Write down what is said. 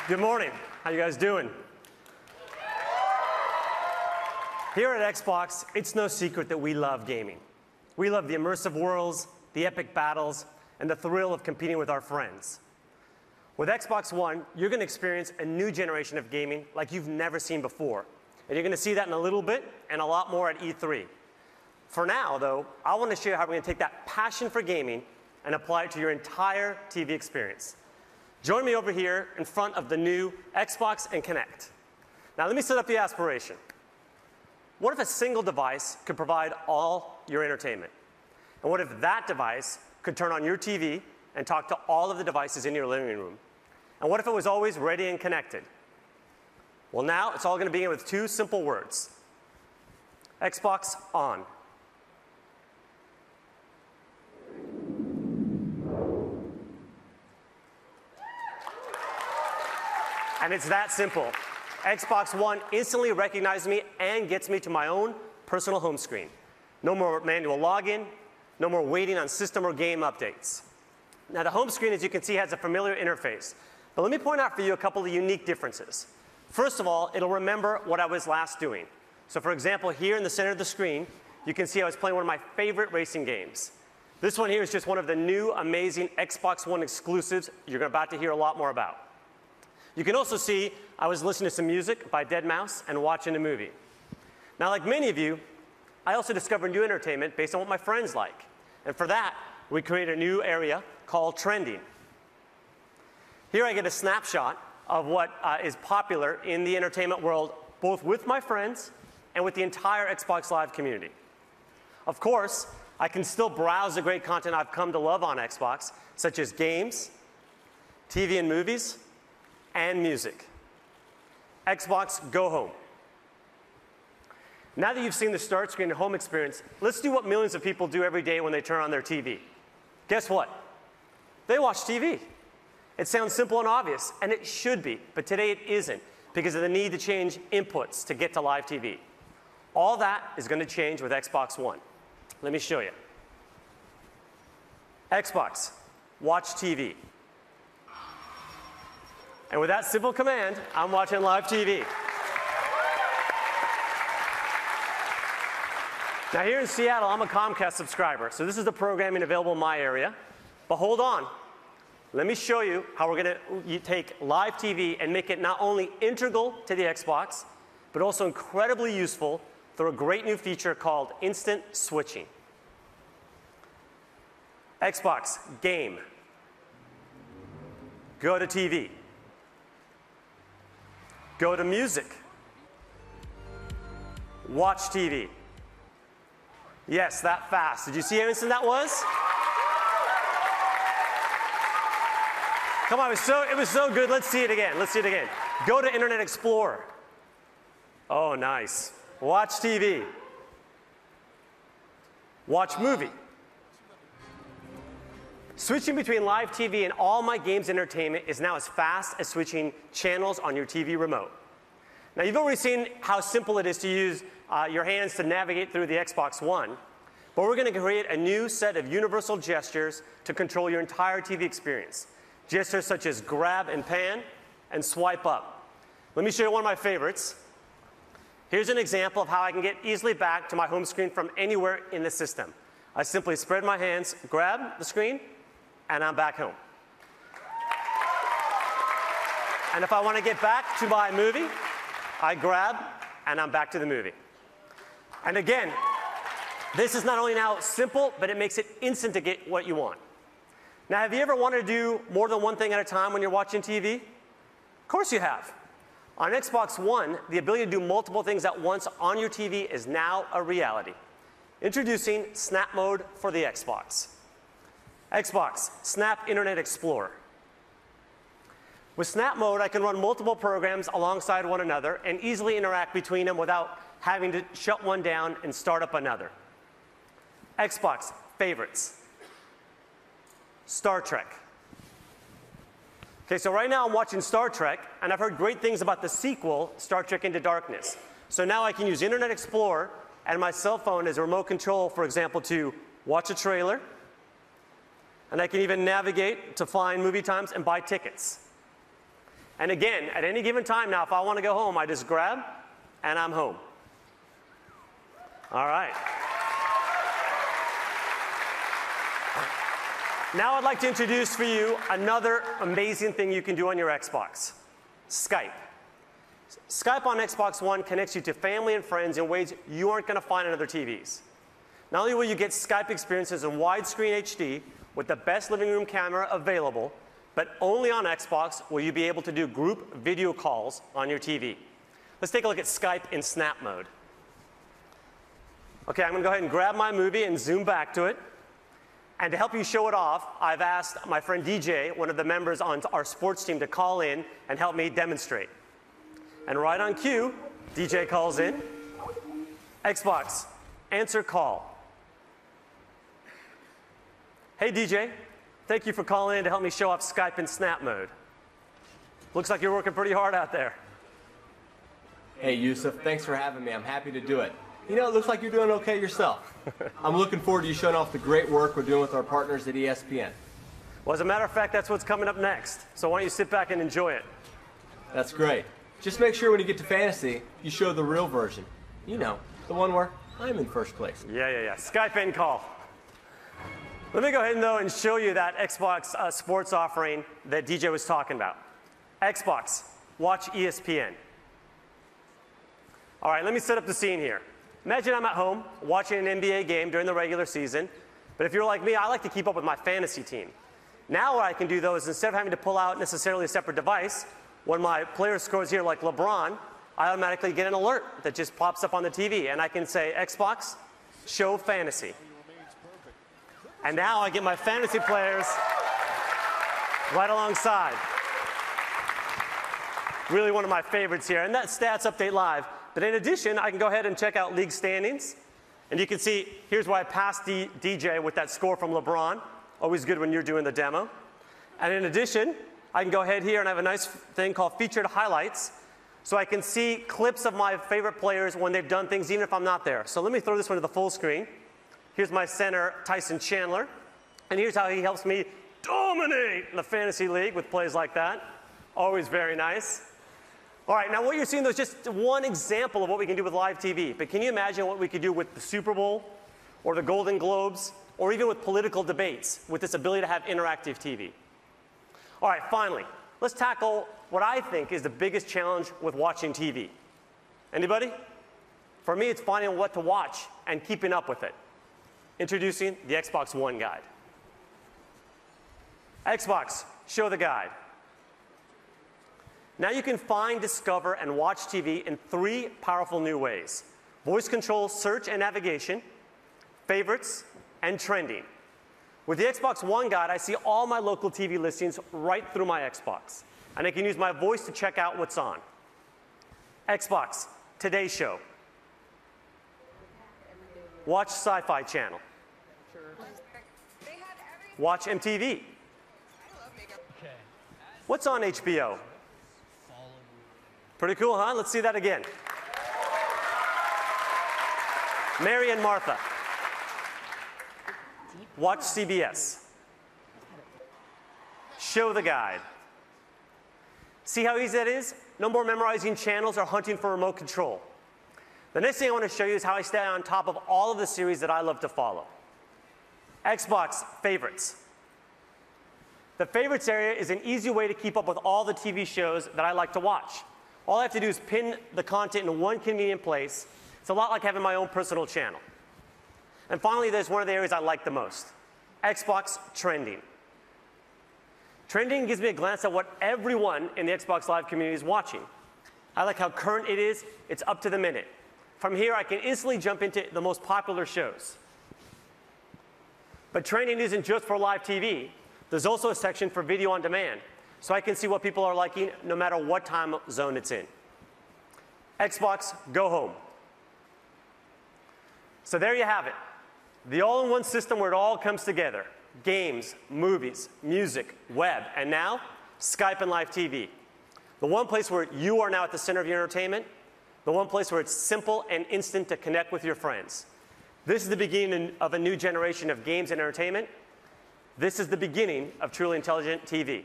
Good morning. How you guys doing? Here at Xbox, it's no secret that we love gaming. We love the immersive worlds, the epic battles, and the thrill of competing with our friends. With Xbox One, you're going to experience a new generation of gaming like you've never seen before. And you're going to see that in a little bit and a lot more at E3. For now, though, I want to show you how we're going to take that passion for gaming and apply it to your entire TV experience. Join me over here in front of the new Xbox and Kinect. Now, let me set up the aspiration. What if a single device could provide all your entertainment? And what if that device could turn on your TV and talk to all of the devices in your living room? And what if it was always ready and connected? Well, now it's all going to begin with two simple words. Xbox on. And it's that simple. Xbox One instantly recognizes me and gets me to my own personal home screen. No more manual login, no more waiting on system or game updates. Now, the home screen, as you can see, has a familiar interface. But let me point out for you a couple of unique differences. First of all, it'll remember what I was last doing. So for example, here in the center of the screen, you can see I was playing one of my favorite racing games. This one here is just one of the new amazing Xbox One exclusives you're about to hear a lot more about. You can also see I was listening to some music by Deadmau5 and watching a movie. Now, like many of you, I also discovered new entertainment based on what my friends like. And for that, we created a new area called Trending. Here I get a snapshot of what is popular in the entertainment world, both with my friends and with the entire Xbox Live community. Of course, I can still browse the great content I've come to love on Xbox, such as games, TV and movies, and music. Xbox Go Home. Now that you've seen the start screen and home experience, let's do what millions of people do every day when they turn on their TV. Guess what? They watch TV. It sounds simple and obvious, and it should be, but today it isn't because of the need to change inputs to get to live TV. All that is going to change with Xbox One. Let me show you. Xbox, watch TV. And with that simple command, I'm watching live TV. Now here in Seattle, I'm a Comcast subscriber, so this is the programming available in my area. But hold on. Let me show you how we're going to take live TV and make it not only integral to the Xbox, but also incredibly useful through a great new feature called Instant Switching. Xbox, game. Go to TV. Go to music. Watch TV. Yes, that fast. Did you see how instant that was? Come on, it was so good. Let's see it again. Let's see it again. Go to Internet Explorer. Oh, nice. Watch TV. Watch movie. Switching between live TV and all my games entertainment is now as fast as switching channels on your TV remote. Now, you've already seen how simple it is to use your hands to navigate through the Xbox One, but we're going to create a new set of universal gestures to control your entire TV experience. Gestures such as grab and pan and swipe up. Let me show you one of my favorites. Here's an example of how I can get easily back to my home screen from anywhere in the system. I simply spread my hands, grab the screen, and I'm back home. And if I want to get back to my movie, I grab, and I'm back to the movie. And again, this is not only now simple, but it makes it instant to get what you want. Now, have you ever wanted to do more than one thing at a time when you're watching TV? Of course you have. On Xbox One, the ability to do multiple things at once on your TV is now a reality. Introducing Snap Mode for the Xbox. Xbox, Snap Internet Explorer. With Snap Mode, I can run multiple programs alongside one another and easily interact between them without having to shut one down and start up another. Xbox, Favorites. Star Trek. Okay, so right now I'm watching Star Trek, and I've heard great things about the sequel, Star Trek Into Darkness. So now I can use Internet Explorer and my cell phone as a remote control, for example, to watch a trailer, and I can even navigate to find movie times and buy tickets. And again, at any given time now, if I want to go home, I just grab and I'm home. All right. Now I'd like to introduce for you another amazing thing you can do on your Xbox, Skype. Skype on Xbox One connects you to family and friends in ways you aren't going to find on other TVs. Not only will you get Skype experiences in widescreen HD with the best living room camera available, but only on Xbox will you be able to do group video calls on your TV. Let's take a look at Skype in Snap mode. Okay, I'm going to go ahead and grab my movie and zoom back to it. And to help you show it off, I've asked my friend DJ, one of the members on our sports team, to call in and help me demonstrate. And right on cue, DJ calls in. Xbox, answer call. Hey DJ, thank you for calling in to help me show off Skype in Snap mode. Looks like you're working pretty hard out there. Hey Yusuf, thanks for having me. I'm happy to do it. You know, it looks like you're doing okay yourself. I'm looking forward to you showing off the great work we're doing with our partners at ESPN. Well, as a matter of fact, that's what's coming up next. So why don't you sit back and enjoy it? That's great. Just make sure when you get to fantasy, you show the real version. You know, the one where I'm in first place. Yeah. Skype in call. Let me go ahead, though, and show you that Xbox sports offering that DJ was talking about. Xbox, watch ESPN. All right, let me set up the scene here. Imagine I'm at home watching an NBA game during the regular season, but if you're like me, I like to keep up with my fantasy team. Now what I can do, though, is instead of having to pull out necessarily a separate device, when my player scores here like LeBron, I automatically get an alert that just pops up on the TV, and I can say, Xbox, show fantasy. And now I get my fantasy players right alongside. Really one of my favorites here, and that's Stats Update Live. But in addition, I can go ahead and check out league standings. And you can see, here's where I passed DJ with that score from LeBron. Always good when you're doing the demo. And in addition, I can go ahead here and I have a nice thing called Featured Highlights. So I can see clips of my favorite players when they've done things, even if I'm not there. So let me throw this one to the full screen. Here's my center, Tyson Chandler. And here's how he helps me dominate in the fantasy league with plays like that. Always very nice. All right, now what you're seeing, though, is just one example of what we can do with live TV. But can you imagine what we could do with the Super Bowl or the Golden Globes or even with political debates with this ability to have interactive TV? All right, finally, let's tackle what I think is the biggest challenge with watching TV. Anybody? For me, it's finding what to watch and keeping up with it. Introducing the Xbox One Guide. Xbox, show the guide. Now you can find, discover, and watch TV in 3 powerful new ways: voice control, search and navigation, favorites, and trending. With the Xbox One Guide, I see all my local TV listings right through my Xbox, and I can use my voice to check out what's on. Xbox, Today Show. Watch Sci-Fi Channel. Watch MTV. What's on HBO? Pretty cool, huh? Let's see that again. Mary and Martha. Watch CBS. Show the guide. See how easy that is? No more memorizing channels or hunting for remote control. The next thing I want to show you is how I stay on top of all of the series that I love to follow. Xbox Favorites. The Favorites area is an easy way to keep up with all the TV shows that I like to watch. All I have to do is pin the content in one convenient place. It's a lot like having my own personal channel. And finally, there's one of the areas I like the most: Xbox Trending. Trending gives me a glance at what everyone in the Xbox Live community is watching. I like how current it is. It's up to the minute. From here, I can instantly jump into the most popular shows. But trending isn't just for live TV. There's also a section for video on demand, so I can see what people are liking no matter what time zone it's in. Xbox Go Home. So there you have it. The all-in-one system where it all comes together. Games, movies, music, web, and now Skype and live TV. The one place where you are now at the center of your entertainment. The one place where it's simple and instant to connect with your friends. This is the beginning of a new generation of games and entertainment. This is the beginning of truly intelligent TV.